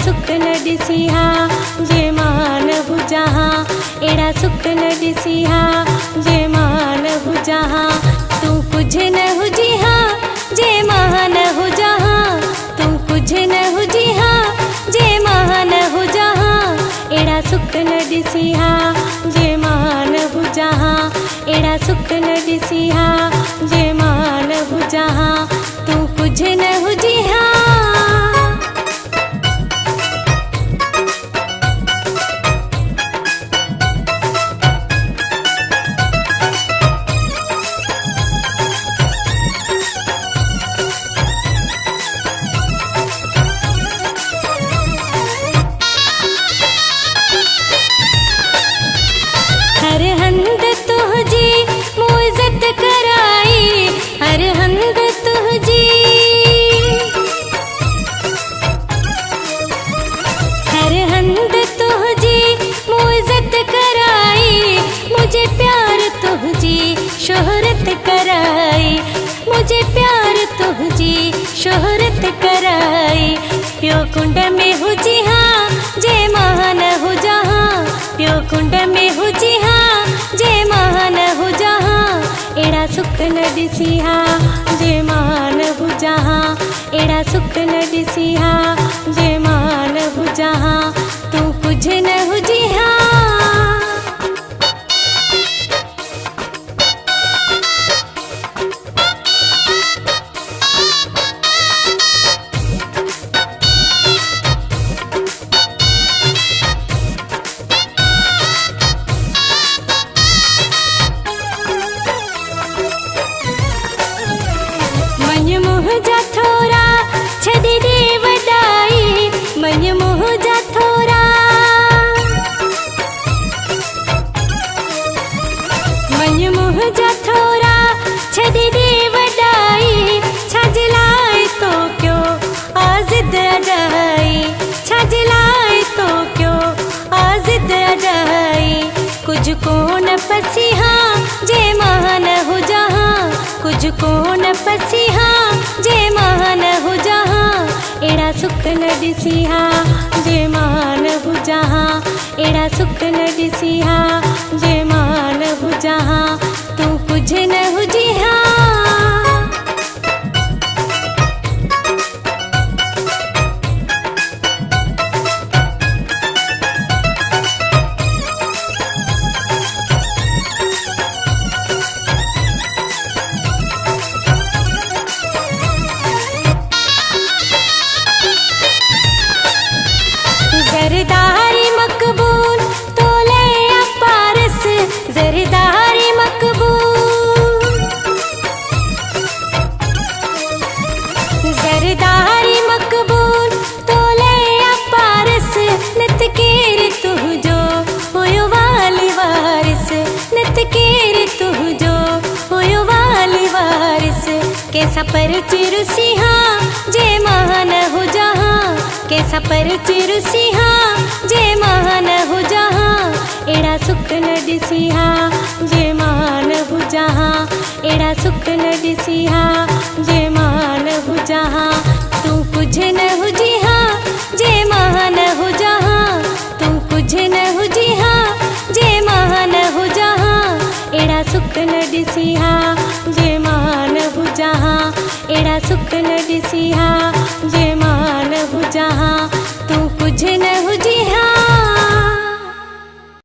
सुख न ॾिसिहा जे मां न हुजां, एड़ा सुख न ॾिसिहा जे मां न हुजां। तूं कुछ न हुजिहा जे मां न हुजां, तूं कुछ न हुजिहा जे मां न हुजां। एड़ा सुख न ॾिसिहा जे मां न हुजां, एड़ा सुख न ॾिसिहा जे मां न हुजां। तूं कुछ न हुजिहा। हर हंद तुझी मूं इज़्ज़त कराई, हर हंद तुझी, हर हंद तुझी मूं इज़्ज़त कराई। मुझे प्यार तुझी शोहरत कराई, मुझे प्यार तुझी शोहरत कराई। प्यो कुंड में हुजिहा जे मां न हुजां, प्यो कुंड में हुजिहा जे मां न हुजां। एड़ा सुख न ॾिसिहा जे मां न हुजां, एड़ा सुख न ॾिसिहा जे मां न हुजां। तूं कुछ न हुजिहा। मन मुंहिंजा थोरा छॾे ॾे वॾाई, मन मुंहिंजा थोरा, मन मुंहिंजा थोरा छॾे ॾे वॾाई। छाजे लाइ तो क्यों आज़िद अजाई, छाजे लाइ तो क्यों आज़िद अजाई। कुछ कोन पसीहा जे मां न हुजां, कुछ कोन पसीहा जे मां न हुजां। एड़ा सुख न ॾिसिहा जे मां न हुजां, एड़ा सुख न ॾिसिहा जे मां न हुजां। तूं कुछ न हुजिहा। ज़रदारी मकबूल तोले पारस, ज़रदारी मकबूल, ज़रदारी मकबूल तोले पारस। नत केर तुझो हुयो वाली वारिस, नत केर तुझो हुयो वाली वारिस। कैसा पर चिरुसिहा जे मां न हुजां, कैसा पर चिरुसिहा जे मां न हुजां। एड़ा सुख न ॾिसिहा जे मां न हुजां, एड़ा सुख न ॾिसिहा जे मां न हुजां। तूं कुछ न हुजिहा जे मां न हुजां, तूं कुछ न हुजिहा जे मां न हुजां। एड़ा सुख न ॾिसिहा जे मां न हुजां, एड़ा सुख न ॾिसिहा